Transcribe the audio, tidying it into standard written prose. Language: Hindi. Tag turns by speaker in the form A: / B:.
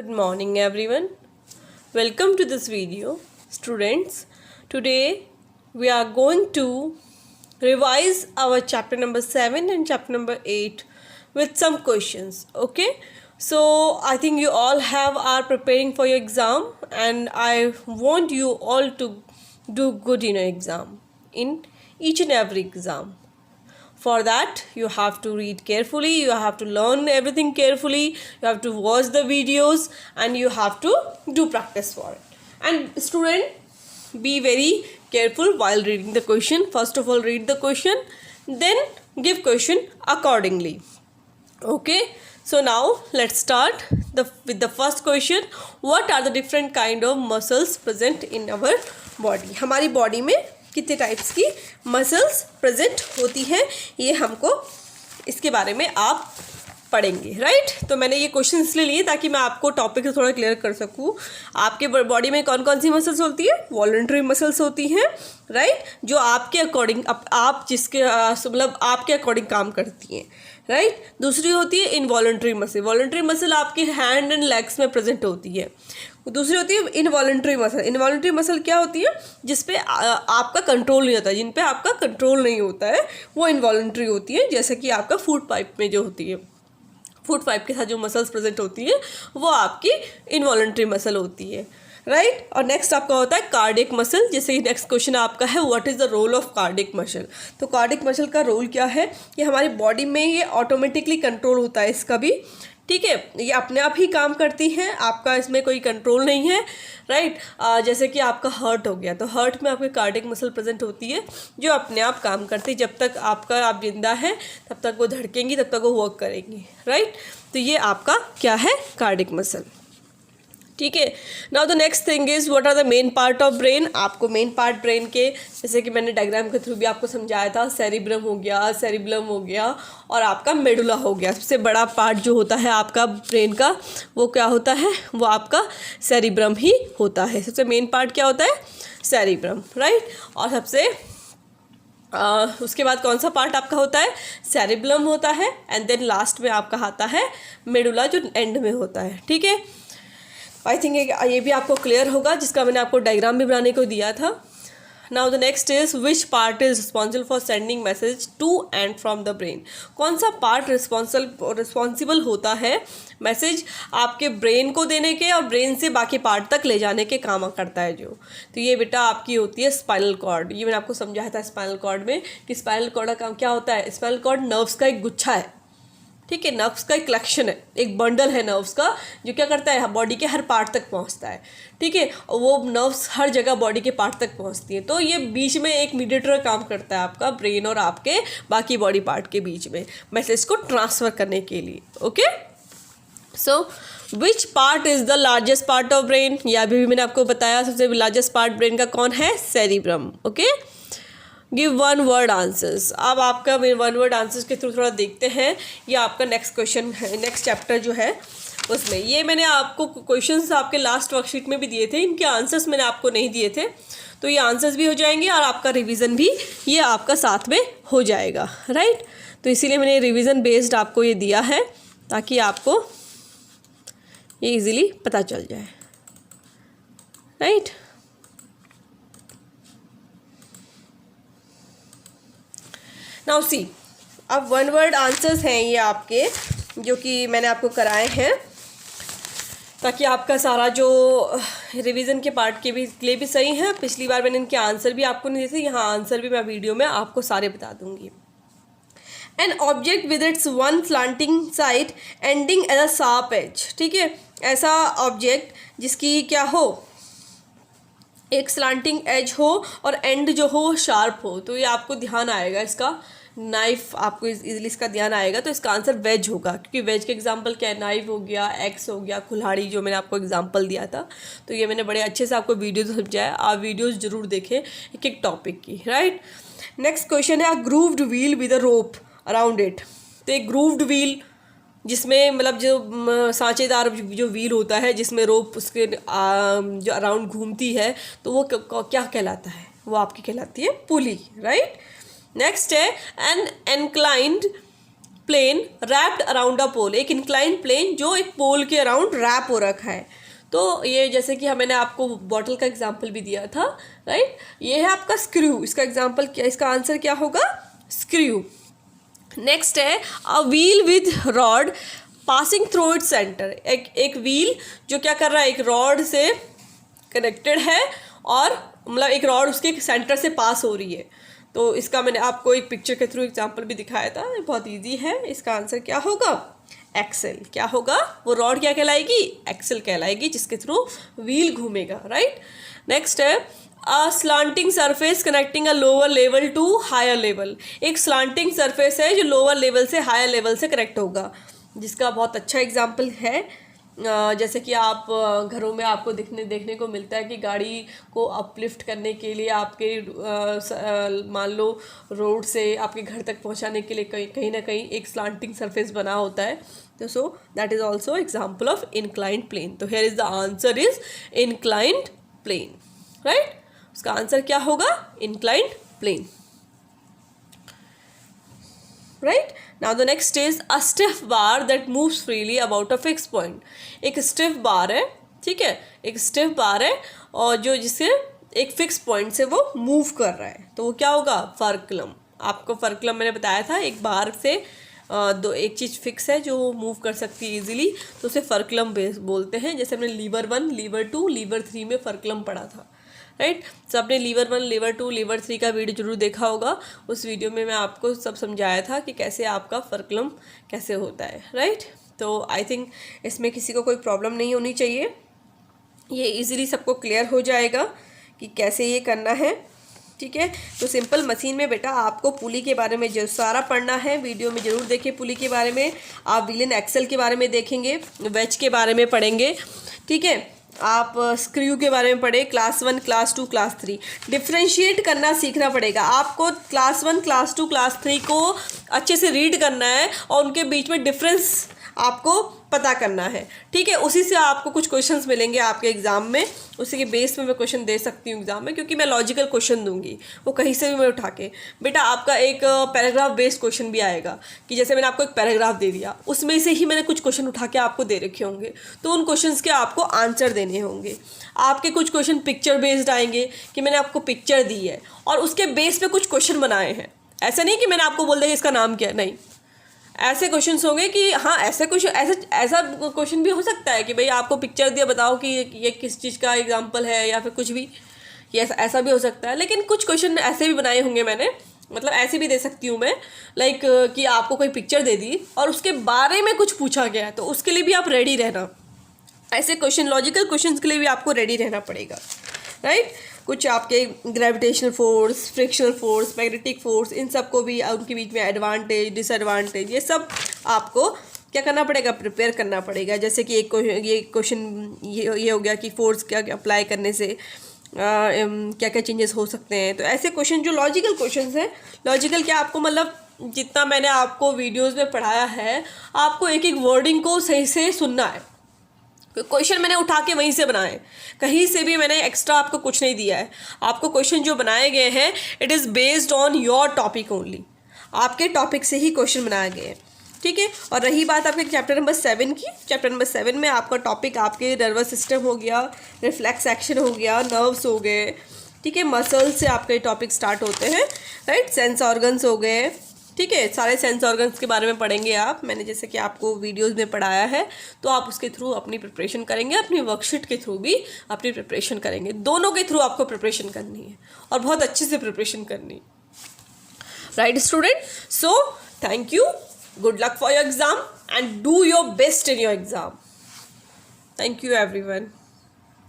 A: Good morning everyone. Welcome to this video. Students, today we are going to revise our chapter number 7 and chapter number 8 with some questions. Okay? So I think you all are preparing for your exam, and I want you all to do good in your exam, in each and every exam. For that, you have to read carefully, you have to learn everything carefully, you have to watch the videos, and you have to do practice for it. And student, be very careful while reading the question. First of all, read the question, then give question accordingly. Okay, so now let's start with the first question. What are the different kind of muscles present in our body? हमारी बॉडी में कितने टाइप्स की मसल्स प्रेजेंट होती हैं, ये हमको इसके बारे में आप पढ़ेंगे, राइट। तो मैंने ये क्वेश्चन इसलिए लिए ताकि मैं आपको टॉपिक से थोड़ा क्लियर कर सकूं। आपके बॉडी में कौन कौन सी मसल्स होती है? वॉलंटरी मसल्स होती हैं, राइट, जो आपके अकॉर्डिंग आप जिसके मतलब आपके अकॉर्डिंग काम करती हैं, राइट। दूसरी होती है इनवॉलंटरी मसल। वॉलंटरी मसल आपके हैंड एंड लेग्स में प्रेजेंट होती है। दूसरी होती है इनवॉलंटरी मसल। इनवॉलंटरी मसल क्या होती है? जिस पे आपका कंट्रोल नहीं होता, जिन पे आपका कंट्रोल नहीं होता है, वो इनवॉलंटरी होती है। जैसे कि आपका फूड पाइप में जो होती है, फूड पाइप के साथ जो मसल्स प्रेजेंट होती है वो आपकी इनवॉलंटरी मसल होती है, राइट। और नेक्स्ट आपका होता है कार्डियक मसल। जैसे कि नेक्स्ट क्वेश्चन आपका है what is the role of cardiac muscle. तो कार्डियक मसल का रोल क्या है? ये हमारी बॉडी में ये ऑटोमेटिकली कंट्रोल होता है इसका भी, ठीक है, ये अपने आप ही काम करती हैं, आपका इसमें कोई कंट्रोल नहीं है, राइट। जैसे कि आपका हार्ट हो गया, तो हार्ट में आपकी कार्डियक मसल प्रेजेंट होती है जो अपने आप काम करती है। जब तक आप जिंदा हैं तब तक वो धड़केंगी, तब तक वो वर्क करेंगी, राइट। तो ये आपका क्या है? कार्डियक मसल, ठीक है। Now the next thing is what are the main part of brain. आपको मेन पार्ट ब्रेन के, जैसे कि मैंने डायग्राम के थ्रू भी आपको समझाया था, सेरिब्रम हो गया, सेरिब्लम हो गया, और आपका मेडुला हो गया। सबसे बड़ा पार्ट जो होता है आपका ब्रेन का, वो क्या होता है? वो आपका सेरिब्रम ही होता है। सबसे मेन पार्ट क्या होता है? Cerebrum, right. और सबसे उसके बाद कौन सा पार्ट आपका होता है? सेरिब्लम होता है, एंड देन लास्ट में आपका आता है मेडुला, जो एंड में होता है, ठीक है। आई थिंक ये भी आपको क्लियर होगा, जिसका मैंने आपको डायग्राम भी बनाने को दिया था। Now the next is which part is responsible for sending message to and from the brain. कौन सा पार्ट रिस्पॉन्सिबल होता है मैसेज आपके ब्रेन को देने के और ब्रेन से बाकी पार्ट तक ले जाने के काम करता है जो? तो ये बेटा आपकी होती है स्पाइनल कॉर्ड। ये मैंने आपको समझाया था स्पाइनल कॉर्ड में कि स्पाइनल कॉर्ड का काम क्या होता है। स्पाइनल कॉर्ड नर्व्स का एक गुच्छा है, ठीक है, नर्व्स का एक कलेक्शन है, एक बंडल है नर्व्स का, जो क्या करता है? बॉडी के हर पार्ट तक पहुंचता है, ठीक है। वो नर्व्स हर जगह बॉडी के पार्ट तक पहुंचती है। तो ये बीच में एक मीडिएटर काम करता है आपका ब्रेन और आपके बाकी बॉडी पार्ट के बीच में मैसेज को ट्रांसफ़र करने के लिए। Okay, so which part is the largest part of brain? यह अभी भी मैंने आपको बताया, सबसे लार्जेस्ट पार्ट ब्रेन का कौन है? Cerebrum. Okay, give one word answers. अब आपका वन वर्ड आंसर्स के थ्रू थोड़ा देखते हैं। ये आपका नेक्स्ट क्वेश्चन है, नेक्स्ट चैप्टर जो है उसमें। ये मैंने आपको क्वेश्चंस आपके लास्ट वर्कशीट में भी दिए थे, इनके आंसर्स मैंने आपको नहीं दिए थे, तो ये आंसर्स भी हो जाएंगे और आपका रिवीजन भी ये आपका साथ में हो जाएगा, राइट। तो इसीलिए मैंने रिवीजन बेस्ड आपको ये दिया है ताकि आपको ये इजीली पता चल जाए, राइट। नाउ सी, अब वन वर्ड आंसर्स हैं ये आपके, जो कि मैंने आपको कराए हैं ताकि आपका सारा जो रिवीजन के पार्ट के भी लिए भी सही है। पिछली बार मैंने इनके आंसर भी आपको नहीं दिए थे, यहाँ आंसर भी मैं वीडियो में आपको सारे बता दूंगी। An object with its one slanting side ending as a sharp edge, ठीक है। ऐसा ऑब्जेक्ट जिसकी क्या हो? एक स्लांटिंग एज हो और एंड जो हो शार्प हो, तो ये आपको ध्यान आएगा, इसका नाइफ आपको इजीली इसका ध्यान आएगा। तो इसका आंसर वेज होगा, क्योंकि वेज के एग्जांपल क्या है? नाइफ हो गया, एक्स हो गया, कुल्हाड़ी, जो मैंने आपको एग्जांपल दिया था। तो ये मैंने बड़े अच्छे से आपको वीडियो समझाया, आप वीडियोस जरूर देखें एक एक टॉपिक की, राइट। नेक्स्ट क्वेश्चन है, a grooved wheel with a rope around it. तो एक ग्रूव्ड व्हील जिसमें मतलब जो सांचेदार जो व्हील होता है, जिसमें रोप उसके जो अराउंड घूमती है, तो वो क्या कहलाता है? वो आपकी कहलाती है पुली, राइट। नेक्स्ट है an inclined plane wrapped around a pole, एक इंक्लाइन प्लेन जो एक पोल के अराउंड रैप हो रखा है। तो ये जैसे कि मैंने आपको बॉटल का एग्जाम्पल भी दिया था, राइट। ये है आपका स्क्रू, इसका एग्जाम्पल क्या, इसका आंसर क्या होगा, स्क्रू। नेक्स्ट है a wheel with rod passing through its centre, एक व्हील जो क्या कर रहा है, एक रॉड से कनेक्टेड है और मतलब एक रॉड उसके सेंटर से पास हो रही है। तो इसका मैंने आपको एक पिक्चर के थ्रू एग्जांपल भी दिखाया था, बहुत इजी है। इसका आंसर क्या होगा, एक्सेल। क्या होगा, वो रॉड क्या कहलाएगी, एक्सेल कहलाएगी, जिसके थ्रू व्हील घूमेगा, राइट। नेक्स्ट है a slanting surface connecting a lower level to higher level, एक स्लांटिंग सरफेस है जो लोअर लेवल से हायर लेवल से कनेक्ट होगा, जिसका बहुत अच्छा एग्जाम्पल है। जैसे कि आप घरों में आपको देखने को मिलता है कि गाड़ी को अपलिफ्ट करने के लिए आपके मान लो रोड से आपके घर तक पहुंचाने के लिए कहीं ना कहीं एक स्लांटिंग सरफेस बना होता है। तो so that is also example of inclined plane. तो here is the answer is inclined plane, right. उसका आंसर क्या होगा, inclined plane, right. Now the next is a stiff bar that moves freely about a fix point, एक स्टिफ बार है, ठीक है, एक स्टिफ बार है और जो जिससे एक फिक्स पॉइंट से वो मूव कर रहा है, तो वो क्या होगा, फर्कुलम। आपको फर्कुलम मैंने बताया था, एक बार से एक चीज़ फिक्स है जो मूव कर सकती है इजीली, तो उसे फर्कुलम बोलते हैं। जैसे हमने लीवर 1, लीवर 2, लीवर 3 में फर्कुलम पढ़ा था, राइट। तो आपने लीवर 1, लीवर 2, लीवर 3 का वीडियो जरूर देखा होगा। उस वीडियो में मैं आपको सब समझाया था कि कैसे आपका फर्कुलम कैसे होता है, राइट। तो आई थिंक इसमें किसी को कोई प्रॉब्लम नहीं होनी चाहिए, ये इजीली सबको क्लियर हो जाएगा कि कैसे ये करना है, ठीक है। तो सिंपल मशीन में बेटा आपको पुली के बारे में जो सारा पढ़ना है, वीडियो में जरूर देखें पुली के बारे में। आप व्हील एंड एक्सेल के बारे में देखेंगे, वेज के बारे में पढ़ेंगे, ठीक है। आप स्क्रू के बारे में पढ़े, क्लास 1, क्लास 2, क्लास 3 डिफ्रेंशिएट करना सीखना पड़ेगा आपको। क्लास 1, क्लास 2, क्लास 3 को अच्छे से रीड करना है और उनके बीच में डिफरेंस आपको पता करना है, ठीक है। उसी से आपको कुछ क्वेश्चंस मिलेंगे आपके एग्जाम में, उसी के बेस में मैं क्वेश्चन दे सकती हूँ एग्जाम में, क्योंकि मैं लॉजिकल क्वेश्चन दूंगी, वो कहीं से भी मैं उठा के। बेटा आपका एक पैराग्राफ बेस्ड क्वेश्चन भी आएगा कि जैसे मैंने आपको एक पैराग्राफ दे दिया, उसमें से ही मैंने कुछ क्वेश्चन उठा के आपको दे रखे होंगे, तो उन क्वेश्चन के आपको आंसर देने होंगे। आपके कुछ क्वेश्चन पिक्चर बेस्ड आएंगे कि मैंने आपको पिक्चर दी है और उसके बेस पे कुछ क्वेश्चन बनाए हैं। ऐसा नहीं कि मैंने आपको बोल दिया कि इसका नाम क्या है, नहीं। ऐसे क्वेश्चंस होंगे कि हाँ ऐसा क्वेश्चन भी हो सकता है कि भाई आपको पिक्चर दिया, बताओ कि ये किस चीज़ का एग्जांपल है, या फिर कुछ भी, ये ऐसा भी हो सकता है। लेकिन कुछ क्वेश्चन ऐसे भी बनाए होंगे मैंने, मतलब ऐसे भी दे सकती हूँ मैं, लाइक कि आपको कोई पिक्चर दे दी और उसके बारे में कुछ पूछा गया है, तो उसके लिए भी आप रेडी रहना। ऐसे क्वेश्चन, लॉजिकल क्वेश्चन के लिए भी आपको रेडी रहना पड़ेगा, राइट। कुछ आपके gravitational force, frictional force, magnetic force, इन सब को भी उनके बीच में एडवांटेज, डिसएडवांटेज, ये सब आपको क्या करना पड़ेगा, प्रिपेयर करना पड़ेगा। जैसे कि ये क्वेश्चन ये हो गया कि फोर्स क्या अप्लाई करने से क्या क्या चेंजेस हो सकते हैं। तो ऐसे क्वेश्चन जो लॉजिकल क्वेश्चन हैं, लॉजिकल क्या आपको मतलब जितना मैंने आपको वीडियोज़ में पढ़ाया है, आपको एक एक वर्डिंग को सही से सुनना है। क्वेश्चन मैंने उठा के वहीं से बनाए, कहीं से भी मैंने एक्स्ट्रा आपको कुछ नहीं दिया है। आपको क्वेश्चन जो बनाए गए हैं, it is based on your topic only, आपके टॉपिक से ही क्वेश्चन बनाए गए हैं, ठीक है। और रही बात आपके चैप्टर नंबर 7 की, चैप्टर नंबर 7 में आपका टॉपिक आपके नर्वस सिस्टम हो गया, रिफ्लेक्स एक्शन हो गया, नर्व्स हो गए, ठीक है, मसल्स से आपके टॉपिक स्टार्ट होते हैं, राइट, सेंस ऑर्गन्स हो गए, ठीक है। सारे सेंस ऑर्गन्स के बारे में पढ़ेंगे आप, मैंने जैसे कि आपको वीडियोस में पढ़ाया है, तो आप उसके थ्रू अपनी प्रिपरेशन करेंगे, अपनी वर्कशीट के थ्रू भी अपनी प्रिपरेशन करेंगे। दोनों के थ्रू आपको प्रिपरेशन करनी है और बहुत अच्छे से प्रिपरेशन करनी है, right student. So thank you, good luck for your exam and do your best in your exam. Thank you everyone.